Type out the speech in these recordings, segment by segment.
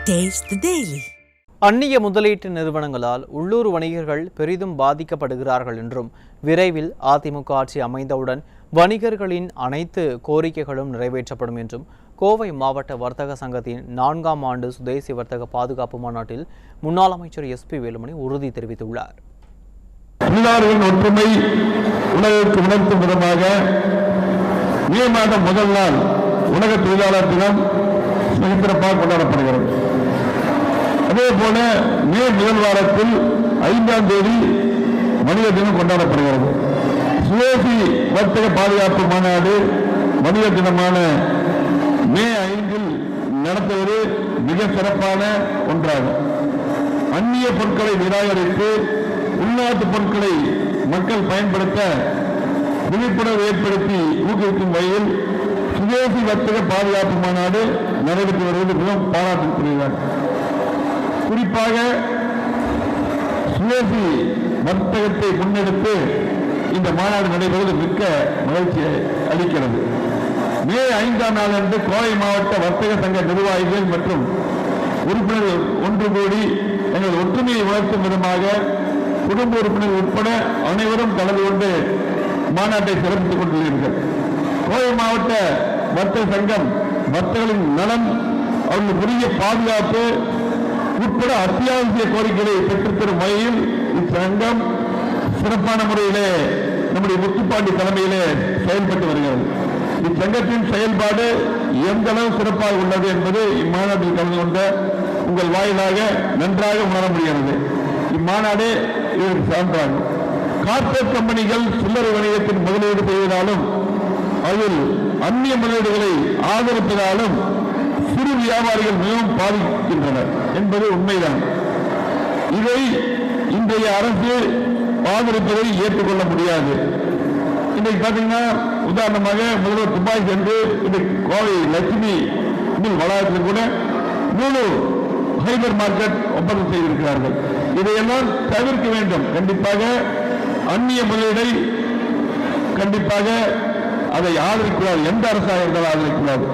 Taste the Daily. அந்நிய முதலீட்டு நிறுவனங்களால் உள்ளூர் வணிகர்கள் பெரிதும் பாதிக்கப்படுகிறார்கள் என்றும் விரைவில் அதிமுக ஆட்சி அமைந்தவுடன் வணிகர்களின் அனைத்து கோரிக்கைகளும் நிறைவேற்றப்படும் என்றும் கோவை மாவட்ட வர்த்தக சங்கத்தின் 4ஆம் ஆண்டு சுதேசி வர்த்தக பாதுகாப்பு மாநாட்டில் முன்னாள் அமைச்சர் SP வேலுமணி உறுதி தெரிவித்துள்ளார். தொழிலாளர்களின் ஒற்றுமை உலகிற்கு உணர்த்தும் விதமாக மே மாதம் முதல் நாள் உலக தொழிலாளர் தினம் மிக சிறப்பாக கொண்டாடப்படுகிறது. அதே போல மே முதல் வாரத்தில் 5ஆம் தேதி மனித தினம் கொண்டாடப்படுகிறது. சுதேசி வர்த்தக பாதுகாப்பு மாநாடு மனித தினமான மே 5இல் நடத்துவது மிக சிறப்பான ஒன்றாகும். அந்நிய பொருட்களை நிராகரித்து உள்நாட்டு பொருட்களை மக்கள் பயன்படுத்த விழிப்புணர்வு ஏற்படுத்தி ஊக்குவிக்கும் வகையில் சுதேசி வர்த்தக பாதுகாப்பு மாநாடு நடைபெற்று வருவது மிகவும் பாராட்டுக்குரியது. குறிப்பாக சுதேசி வர்த்தகத்தை முன்னெடுத்து இந்த மாநாடு நடைபெறுவது மிக்க மகிழ்ச்சியை அளிக்கிறது. மே 5ஆம் நாள் அன்று கோவை மாவட்ட வர்த்தக சங்க நிர்வாகிகள் மற்றும் உறுப்பினர்கள் ஒன்று கூடி எங்கள் ஒற்றுமையை உணர்த்தும் விதமாக குடும்ப உறுப்பினர்கள் உட்பட அனைவரும் கலந்து கொண்டு மாநாட்டை சிறப்பித்துக் கொண்டுள்ளீர்கள். கோவை மாவட்ட வர்த்தக சங்கம் வர்த்தகர்களின் நலன், அவர்கள் உரிய பாதுகாப்பு உட்பட அத்தியாவசிய கோரிக்கைகளை பெற்றுத்தரும் வகையில் இச்சங்கம் சிறப்பான முறையிலே நம்முடைய முத்துப்பாண்டி தலைமையிலே செயல்பட்டு வருகிறது. இச்சங்கத்தின் செயல்பாடு எந்த அளவு சிறப்பாக உள்ளது என்பது இம்மாநாட்டில் கலந்து கொண்ட உங்கள் வாயிலாக நன்றாக உணர முடிகிறது. இம்மாநாடு இதற்கு சான்றாகும். கார்ப்பரேட் கம்பெனிகள் சில்லறை வணிகத்தில் முதலீடு செய்வதாலும் அதில் அந்நிய முதலீடுகளை ஆதரிப்பதாலும் சிறு வியாபாரிகள் மிகவும் பாதிக்கின்றனர் என்பது உண்மைதான். இதை இன்றைய அரசு ஆதரிப்பதை ஏற்றுக்கொள்ள முடியாது. இன்றைக்கு பார்த்தீங்கன்னா உதாரணமாக முதல்வர் துபாய் சென்று இன்றைக்கு கோவை லட்சுமி மில் வளாகத்தில் கூட 3 ஹைபர் மார்க்கெட் ஒப்பந்தம் செய்திருக்கிறார்கள். இதையெல்லாம் தவிர்க்க வேண்டும். கண்டிப்பாக அந்நிய முதலீடை கண்டிப்பாக அதை ஆதரிக்கூடாது. எந்த அரசாக இருந்தாலும் ஆதரிக்கூடாது.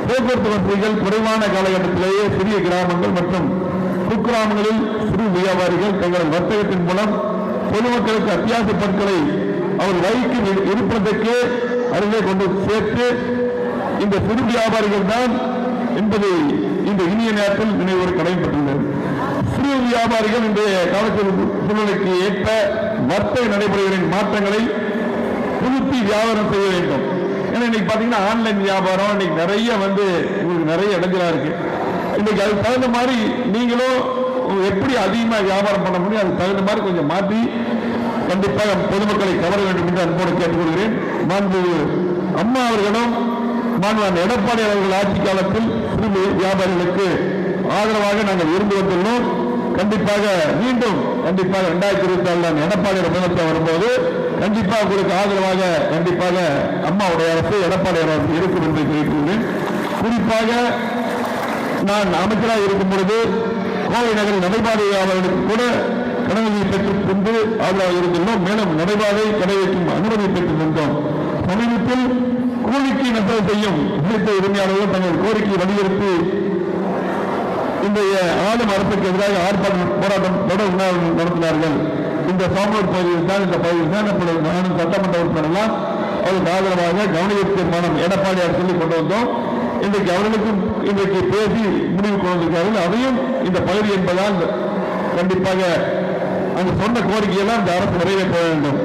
போக்குவரத்து வசதிகள் குறைவான காலகட்டத்திலேயே சிறிய கிராமங்கள் மற்றும் குக்கிராமங்களில் சிறு வியாபாரிகள் தங்கள் வர்த்தகத்தின் மூலம் பொதுமக்களுக்கு அத்தியாவசிய பொருட்களை அவர் வைக்கும் இருப்பதற்கு அருகே கொண்டு சேர்த்து இந்த சிறு வியாபாரிகள் தான் என்பதை இந்த இனிய நேரத்தில் நினைவு கடமைப்பட்டுள்ளது. சிறு வியாபாரிகள் இன்றைய காலத்தில் சூழ்நிலைக்கு ஏற்ப வர்த்தக நடைமுறைகளின் மாற்றங்களை புதுப்பி வியாபாரம் செய்ய வேண்டும். ஏன்னா இன்னைக்கு பார்த்தீங்கன்னா ஆன்லைன் வியாபாரம் இன்னைக்கு நிறைய உங்களுக்கு நிறைய இடைஞ்சலா இருக்கு. இன்னைக்கு அதுக்கு தகுந்த மாதிரி நீங்களும் எப்படி அதிகமாக வியாபாரம் பண்ண முடியும், அதுக்கு தகுந்த மாதிரி கொஞ்சம் மாற்றி கண்டிப்பாக பொதுமக்களை கவர வேண்டும் என்று அன்போடு கேட்டுக்கொள்கிறேன். மாண்பு அம்மா அவர்களும் மாண்பு எடப்பாடி அவர்கள் ஆட்சி காலத்தில் சிறு வியாபாரிகளுக்கு ஆதரவாக நாங்கள் இருந்து வந்துள்ளோம். கண்டிப்பாக மீண்டும் 2024 எடப்பாடி முதலமைச்சர் வரும்போது கண்டிப்பாக உங்களுக்கு ஆதரவாக கண்டிப்பாக அம்மாவுடைய அரசு எடப்பாடி அரசு இருக்கும் என்று கேட்டுள்ளேன். குறிப்பாக நான் அமைச்சராக இருக்கும் பொழுது கோவை நகரில் நடைபாதை அவர்களுக்கு கூட கடனுதவி பெற்றுக் கொண்டு ஆதரவாக இருந்துள்ளோம். மேலும் நடைபாதை கடை வைக்கும் அனுமதி பெற்றுக் கொண்டோம். சமீபத்தில் கூலிக்கு நெசவு செய்யும் உள்ளிட்ட உரிமையாளர்கள் தங்கள் கோரிக்கையை வலியுறுத்தி இன்றைய ஆளும் அரசுக்கு எதிராக ஆர்ப்பாட்டம் போராட்டம் தொடர் நடத்தினார்கள். இந்த சோமூர் பகுதியில் தான் இந்த பகுதியில் தான் இப்பொழுது நானும் சட்டமன்ற உறுப்பினர்கள் அவருக்கு ஆதரவாக கவனிப்பு தீர்மானம் எடப்பாடியார் சொல்லி கொண்டு வந்தோம். இன்றைக்கு அவர்களுக்கும் இன்றைக்கு பேசி முடிவு கொண்டு வந்திருக்கிறார்கள். அதையும் இந்த பகுதி என்பதால் கண்டிப்பாக அந்த சொன்ன கோரிக்கையெல்லாம் இந்த அரசு நிறைவேற்ற வேண்டும்.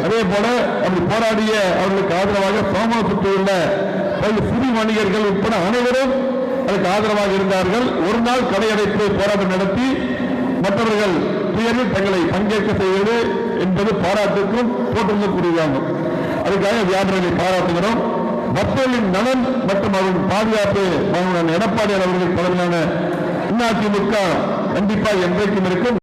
அதே போல அப்படி போராடிய அவர்களுக்கு ஆதரவாக சோமூர் சுற்றியுள்ள சிறு வணிகர்கள் உட்பட அனைவரும் அதற்கு ஆதரவாக இருந்தார்கள். ஒரு நாள் கடையடைப்பு போராட்டம் நடத்தி மற்றவர்கள் துயரில் தங்களை பங்கேற்க செய்வது என்பது பாராட்டுக்கும் போட்டுள்ளக்கூடியதாகும். அதுக்காக வியாபாரிகளை பாராட்டுகிறோம். மக்களின் நலன் மற்றும் அவர்களின் பாதுகாப்பு எடப்பாடி அவர்கள் தலைமையிலான அதிமுக கண்டிப்பாக என்றைக்கும் இருக்கும்.